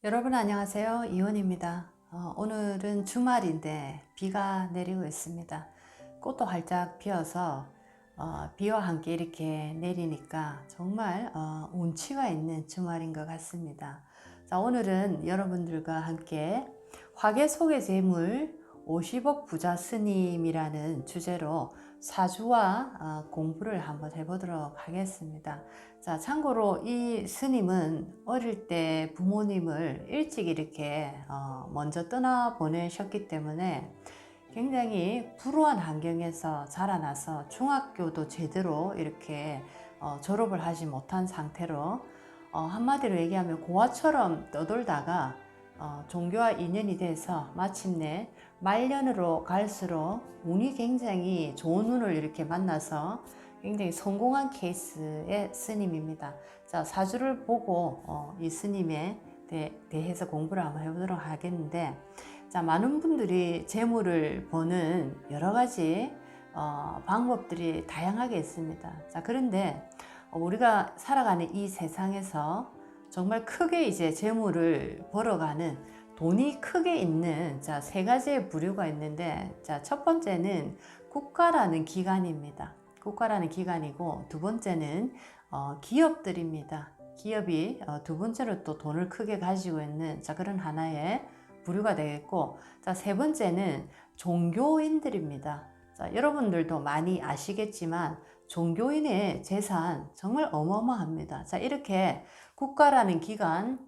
여러분 안녕하세요. 이원입니다. 오늘은 주말인데 비가 내리고 있습니다. 꽃도 활짝 피어서 비와 함께 이렇게 내리니까 정말 운치가 있는 주말인 것 같습니다. 자, 오늘은 여러분들과 함께 화계 속의 재물 50억 부자 스님이라는 주제로 사주와 공부를 한번 해보도록 하겠습니다. 자, 참고로 이 스님은 어릴 때 부모님을 일찍 이렇게 먼저 떠나 보내셨기 때문에 굉장히 불우한 환경에서 자라나서 중학교도 제대로 이렇게 졸업을 하지 못한 상태로 한마디로 얘기하면 고아처럼 떠돌다가 종교와 인연이 돼서 마침내 말년으로 갈수록 운이 굉장히 좋은 운을 이렇게 만나서 굉장히 성공한 케이스의 스님입니다. 자, 사주를 보고 이 스님에 대해서 공부를 한번 해보도록 하겠는데, 자, 많은 분들이 재물을 버는 여러 가지 방법들이 다양하게 있습니다. 자, 그런데 우리가 살아가는 이 세상에서 정말 크게 이제 재물을 벌어가는 돈이 크게 있는 자, 세 가지의 부류가 있는데, 자, 첫 번째는 국가라는 기관입니다. 국가라는 기관이고, 두 번째는 기업들입니다. 기업이 두 번째로 또 돈을 크게 가지고 있는 자, 그런 하나의 부류가 되겠고, 자, 세 번째는 종교인들입니다. 자, 여러분들도 많이 아시겠지만 종교인의 재산 정말 어마어마합니다. 자, 이렇게 국가라는 기관,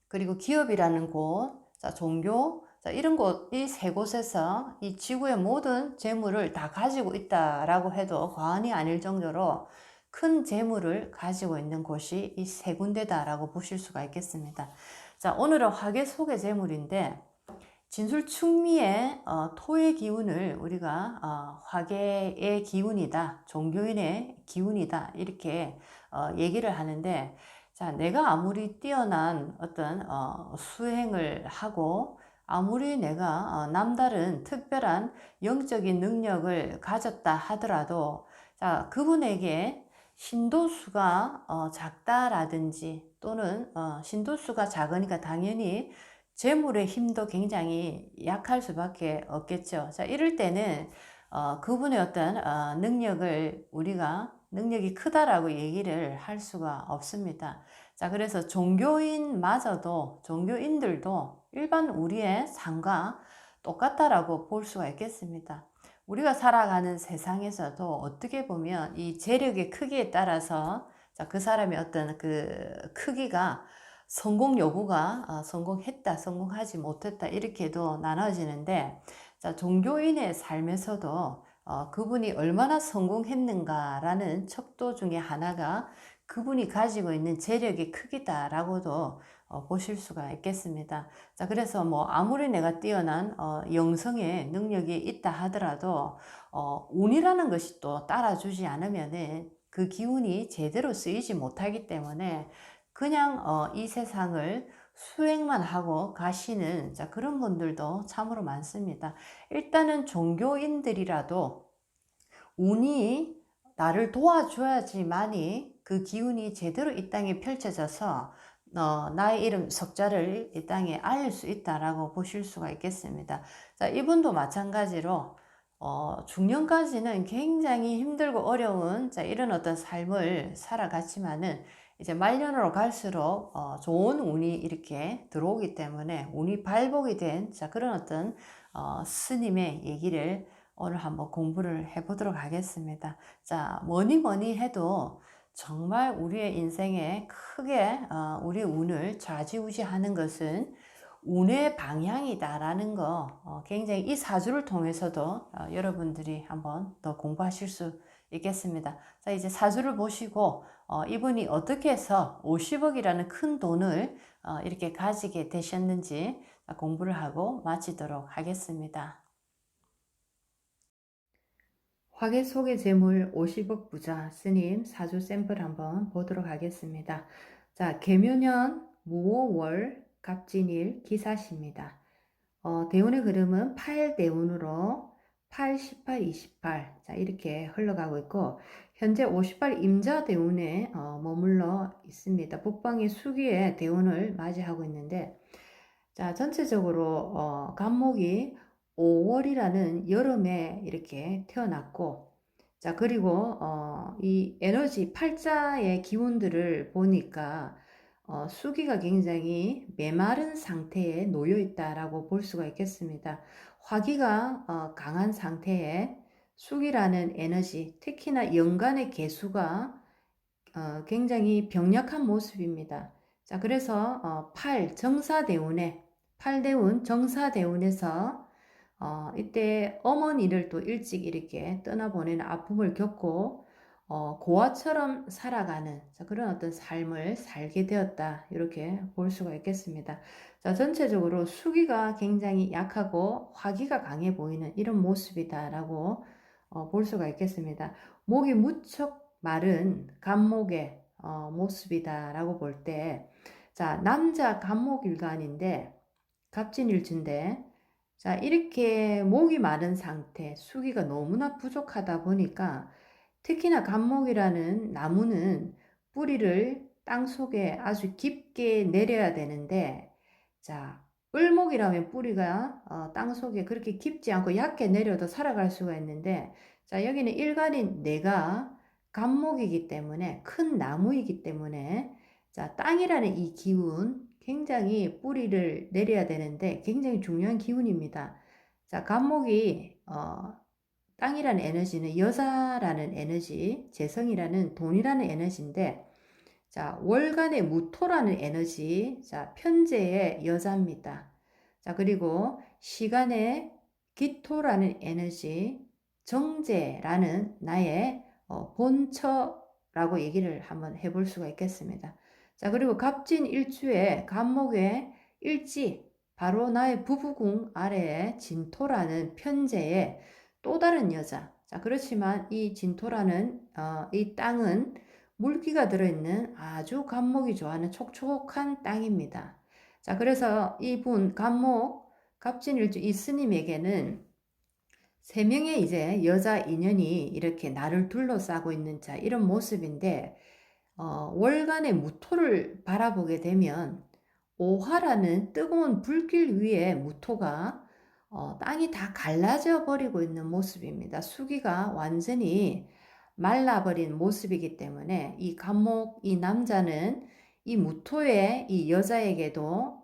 그리고 기업이라는 곳, 자, 종교, 자, 이런 곳, 이 세 곳에서 이 지구의 모든 재물을 다 가지고 있다라고 해도 과언이 아닐 정도로 큰 재물을 가지고 있는 곳이 이 세 군데다라고 보실 수가 있겠습니다. 자, 오늘은 화계 속의 재물인데, 진술충미의 토의 기운을 우리가 화계의 기운이다, 종교인의 기운이다, 이렇게 얘기를 하는데, 자, 내가 아무리 뛰어난 어떤 수행을 하고 아무리 내가 남다른 특별한 영적인 능력을 가졌다 하더라도, 자, 그분에게 신도수가 작다라든지 또는 신도수가 작으니까 당연히 재물의 힘도 굉장히 약할 수밖에 없겠죠. 자, 이럴 때는 그분의 어떤 능력을 우리가 능력이 크다라고 얘기를 할 수가 없습니다. 자, 그래서 종교인마저도, 종교인들도 일반 우리의 삶과 똑같다라고 볼 수가 있겠습니다. 우리가 살아가는 세상에서도 어떻게 보면 이 재력의 크기에 따라서, 자, 그 사람의 어떤 그 크기가 성공 여부가 성공했다, 성공하지 못했다 이렇게도 나눠지는데, 자, 종교인의 삶에서도 그분이 얼마나 성공했는가라는 척도 중에 하나가 그분이 가지고 있는 재력의 크기다라고도 보실 수가 있겠습니다. 자, 그래서 뭐 아무리 내가 뛰어난 영성의 능력이 있다 하더라도 운이라는 것이 또 따라주지 않으면은 그 기운이 제대로 쓰이지 못하기 때문에 그냥 이 세상을 수행만 하고 가시는, 자, 그런 분들도 참으로 많습니다. 일단은 종교인들이라도 운이 나를 도와줘야지만이 그 기운이 제대로 이 땅에 펼쳐져서 나의 이름 석자를 이 땅에 알릴 수 있다라고 보실 수가 있겠습니다. 자, 이분도 마찬가지로 중년까지는 굉장히 힘들고 어려운, 자, 이런 어떤 삶을 살아갔지만은 이제 말년으로 갈수록 좋은 운이 이렇게 들어오기 때문에 운이 발복이 된, 자, 그런 어떤 스님의 얘기를 오늘 한번 공부를 해보도록 하겠습니다. 자, 뭐니 해도 정말 우리의 인생에 크게 우리 운을 좌지우지하는 것은 운의 방향이다라는 거 굉장히 이 사주를 통해서도 여러분들이 한번 더 공부하실 수 있겠습니다. 자, 이제 사주를 보시고 이분이 어떻게 해서 50억이라는 큰 돈을 이렇게 가지게 되셨는지 공부를 하고 마치도록 하겠습니다. 화계 속의 재물 50억 부자 스님 사주 샘플 한번 보도록 하겠습니다. 자, 계묘년 무오월 갑진일 기사십니다. 대운의 흐름은 8대운으로 8, 18, 28. 자, 이렇게 흘러가고 있고, 현재 58 임자 대운에 머물러 있습니다. 북방의 수기의 대운을 맞이하고 있는데, 자, 전체적으로 간목이 5월이라는 여름에 이렇게 태어났고, 자, 그리고 이 에너지 팔자의 기운들을 보니까 수기가 굉장히 메마른 상태에 놓여 있다라고 볼 수가 있겠습니다. 화기가 강한 상태에 수기라는 에너지, 특히나 연간의 개수가 굉장히 병약한 모습입니다. 자, 그래서 8 정사대운에 8대운 정사대운에서 이때 어머니를 또 일찍 이렇게 떠나보내는 아픔을 겪고 고아처럼 살아가는 그런 어떤 삶을 살게 되었다, 이렇게 볼 수가 있겠습니다. 자, 전체적으로 수기가 굉장히 약하고 화기가 강해 보이는 이런 모습이다라고 볼 수가 있겠습니다. 목이 무척 마른 간목의 모습이다라고 볼 때, 자, 남자 간목일간인데 갑진일주인데, 자, 이렇게 목이 마른 상태, 수기가 너무나 부족하다 보니까 특히나 간목이라는 나무는 뿌리를 땅 속에 아주 깊게 내려야 되는데, 자, 을목이라면 뿌리가 땅 속에 그렇게 깊지 않고 얕게 내려도 살아갈 수가 있는데, 자, 여기는 일간인 내가 간목이기 때문에, 큰 나무이기 때문에, 자, 땅이라는 이 기운, 굉장히 뿌리를 내려야 되는데 굉장히 중요한 기운입니다. 자, 간목이 땅이라는 에너지는 여자라는 에너지, 재성이라는 돈이라는 에너지인데, 자, 월간의 무토라는 에너지, 자, 편재의 여자입니다. 자, 그리고 시간의 기토라는 에너지, 정제라는 나의 본처라고 얘기를 한번 해볼 수가 있겠습니다. 자, 그리고 갑진 일주에 간목의 일지, 바로 나의 부부궁 아래에 진토라는 편재의 또 다른 여자. 자, 그렇지만 이 진토라는 이 땅은 물기가 들어있는 아주 간목이 좋아하는 촉촉한 땅입니다. 자, 그래서 이분 간목 갑진일주 이 스님에게는 세 명의 이제 여자 인연이 이렇게 나를 둘러싸고 있는 자, 이런 모습인데, 월간의 무토를 바라보게 되면 오화라는 뜨거운 불길 위에 무토가 땅이 다 갈라져 버리고 있는 모습입니다. 수기가 완전히 말라버린 모습이기 때문에 이 간목, 이 남자는 이 무토의 이 여자에게도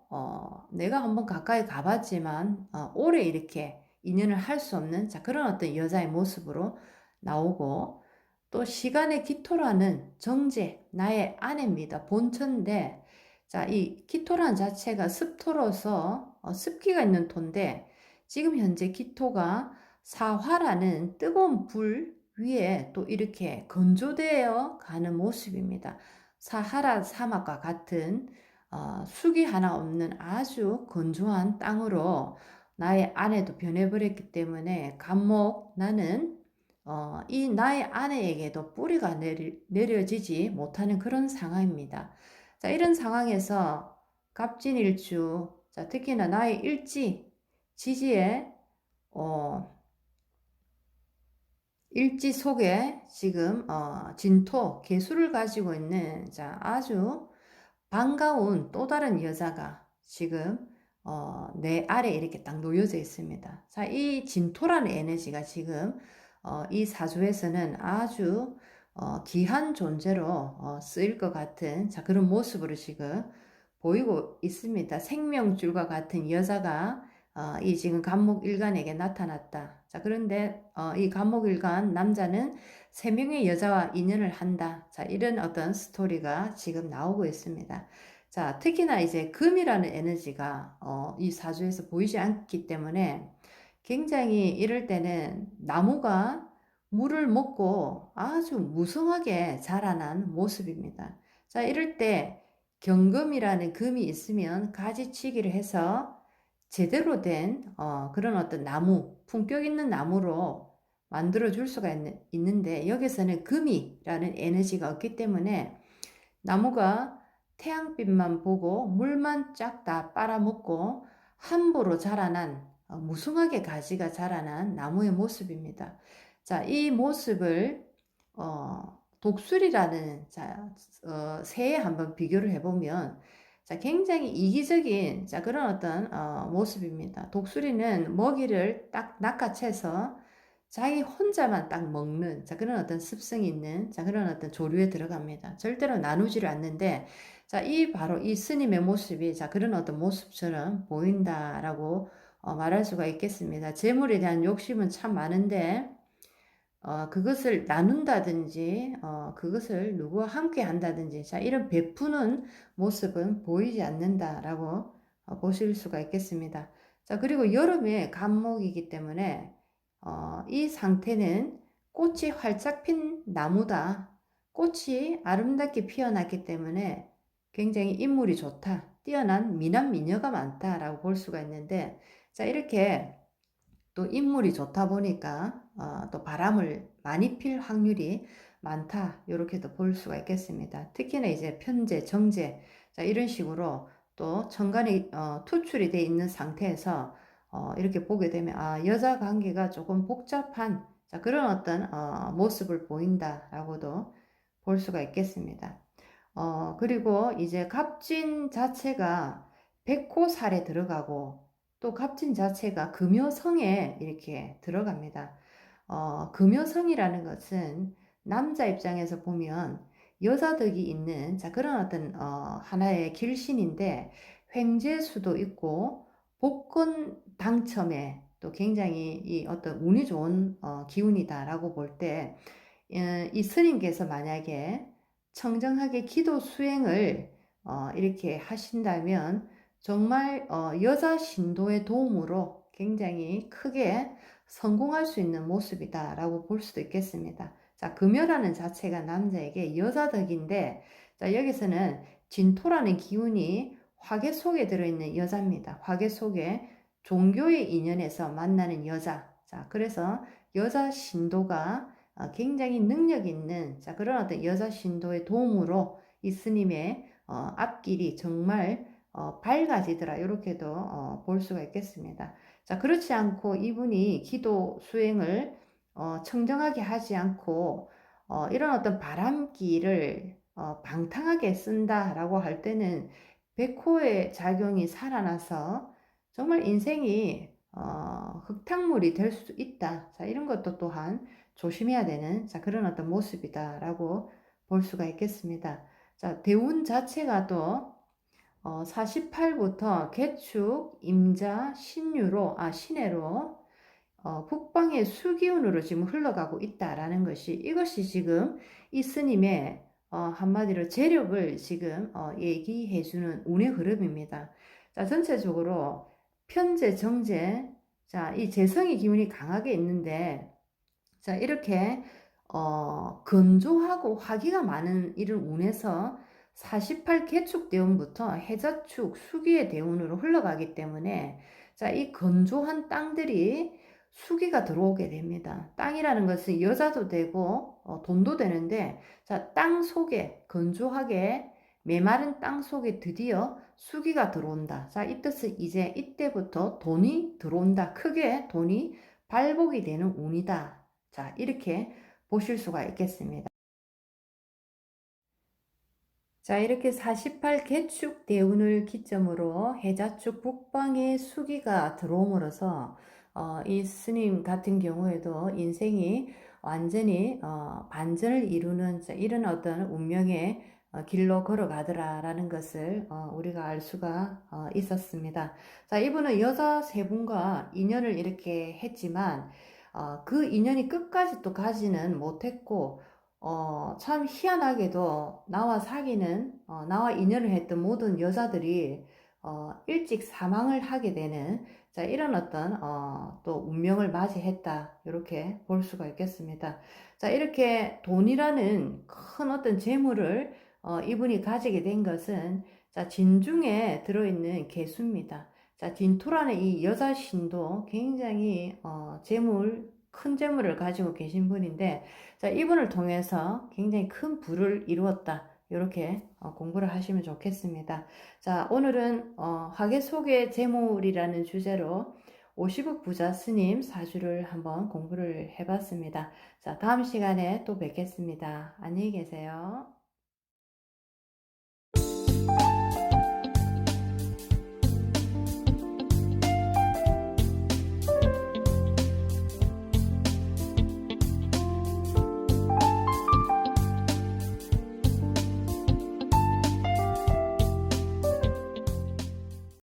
내가 한번 가까이 가봤지만 오래 이렇게 인연을 할 수 없는, 자, 그런 어떤 여자의 모습으로 나오고, 또 시간의 기토라는 정제, 나의 아내입니다. 본처인데, 자, 이 기토란 자체가 습토로서 습기가 있는 토인데, 지금 현재 기토가 사화라는 뜨거운 불 위에 또 이렇게 건조되어 가는 모습입니다. 사하라 사막과 같은 수기 하나 없는 아주 건조한 땅으로 나의 아내도 변해버렸기 때문에 간목, 나는 이 나의 아내에게도 뿌리가 내려지지 못하는 그런 상황입니다. 자, 이런 상황에서 갑진일주, 자, 특히나 나의 일지, 지지에 일지 속에 지금 진토, 개수를 가지고 있는, 자, 아주 반가운 또 다른 여자가 지금 내 아래에 이렇게 딱 놓여져 있습니다. 자, 이 진토라는 에너지가 지금 이 사주에서는 아주 귀한 존재로 쓰일 것 같은, 자, 그런 모습으로 지금 보이고 있습니다. 생명줄과 같은 여자가 이 지금 간목일간에게 나타났다. 자, 그런데 이 간목일간 남자는 세 명의 여자와 인연을 한다. 자, 이런 어떤 스토리가 지금 나오고 있습니다. 자, 특히나 이제 금이라는 에너지가 이 사주에서 보이지 않기 때문에 굉장히 이럴 때는 나무가 물을 먹고 아주 무성하게 자라난 모습입니다. 자, 이럴 때 경금이라는 금이 있으면 가지치기를 해서 제대로 된 그런 어떤 나무, 품격 있는 나무로 만들어 줄 수가 있는데, 여기서는 금이라는 에너지가 없기 때문에 나무가 태양빛만 보고 물만 쫙 다 빨아먹고 함부로 자라난 무성하게 가지가 자라난 나무의 모습입니다. 자, 이 모습을 독수리라는 새에 한번 비교를 해보면 자, 굉장히 이기적인 그런 어떤 모습입니다. 독수리는 먹이를 딱 낚아채서 자기 혼자만 딱 먹는 그런 어떤 습성이 있는 그런 어떤 조류에 들어갑니다. 절대로 나누지를 않는데 바로 이 스님의 모습이 그런 어떤 모습처럼 보인다라고 말할 수가 있겠습니다. 재물에 대한 욕심은 참 많은데 그것을 나눈다든지 그것을 누구와 함께 한다든지 이런 베푸는 모습은 보이지 않는다라고 보실 수가 있겠습니다. 자, 그리고 여름에 감목이기 때문에 이 상태는 꽃이 활짝 핀 나무다. 꽃이 아름답게 피어났기 때문에 굉장히 인물이 좋다. 뛰어난 미남 미녀가 많다라고 볼 수가 있는데 자, 이렇게 또 인물이 좋다 보니까 또 바람을 많이 필 확률이 많다. 이렇게도 볼 수가 있겠습니다. 특히나 이제 편재, 정제 이런 식으로 또 천간이 투출이 되어 있는 상태에서 이렇게 보게 되면 여자 관계가 조금 복잡한 그런 어떤 모습을 보인다라고도 볼 수가 있겠습니다. 그리고 이제 갑진 자체가 백호살에 들어가고 또 갑진 자체가 금요성에 이렇게 들어갑니다. 금요성이라는 것은 남자 입장에서 보면 여자덕이 있는 그런 어떤 하나의 길신인데 횡재수도 있고 복권 당첨에 또 굉장히 이 어떤 운이 좋은 기운이다라고 볼 때 이 스님께서 만약에 청정하게 기도 수행을 이렇게 하신다면 정말 여자 신도의 도움으로 굉장히 크게 성공할 수 있는 모습이다 라고 볼 수도 있겠습니다. 자, 금요라는 자체가 남자에게 여자덕인데 자, 여기서는 진토라는 기운이 화계 속에 들어있는 여자입니다. 화계 속에 종교의 인연에서 만나는 여자. 자, 그래서 여자 신도가 굉장히 능력 있는 그런 어떤 여자 신도의 도움으로 이 스님의 앞길이 정말 밝아지더라. 이렇게도 볼 수가 있겠습니다. 자, 그렇지 않고 이분이 기도 수행을 청정하게 하지 않고 이런 어떤 바람기를 방탕하게 쓴다라고 할 때는 백호의 작용이 살아나서 정말 인생이 흙탕물이 될 수 있다. 자, 이런 것도 또한 조심해야 되는 그런 어떤 모습이다라고 볼 수가 있겠습니다. 자, 대운 자체가 또 48부터 개축, 임자, 신해로 북방의 수기운으로 지금 흘러가고 있다라는 것이 이것이 지금 이 스님의 한마디로 재력을 지금 얘기해주는 운의 흐름입니다. 자, 전체적으로 편재, 정재, 자, 이 재성의 기운이 강하게 있는데 자, 이렇게 건조하고 화기가 많은 이런 운에서 48 개축 대운부터 해자축 수기의 대운으로 흘러가기 때문에 자, 이 건조한 땅들이 수기가 들어오게 됩니다. 땅이라는 것은 여자도 되고 돈도 되는데 자, 땅 속에 건조하게 메마른 땅 속에 드디어 수기가 들어온다. 자, 이 뜻은 이제 이때부터 돈이 들어온다. 크게 돈이 발복이 되는 운이다. 자, 이렇게 보실 수가 있겠습니다. 자, 이렇게 48 개축 대운을 기점으로 해자축 북방의 수기가 들어옴으로써 이 스님 같은 경우에도 인생이 완전히 반전을 이루는 이런 어떤 운명의 길로 걸어가더라라는 것을 우리가 알 수가 있었습니다. 자, 이분은 여자 세 분과 인연을 이렇게 했지만 그 인연이 끝까지 또 가지는 못했고 참 희한하게도 나와 사귀는 나와 인연을 했던 모든 여자들이 일찍 사망을 하게 되는 자, 이런 어떤 또 운명을 맞이했다 이렇게 볼 수가 있겠습니다. 자, 이렇게 돈이라는 큰 어떤 재물을 이분이 가지게 된 것은 자, 진중에 들어있는 개수입니다. 자, 진토라는 이 여자 신도 굉장히 큰 재물을 가지고 계신 분인데 자, 이분을 통해서 굉장히 큰 부를 이루었다. 이렇게 공부를 하시면 좋겠습니다. 자, 오늘은 화계 속의 재물이라는 주제로 50억 부자 스님 사주를 한번 공부를 해봤습니다. 자, 다음 시간에 또 뵙겠습니다. 안녕히 계세요.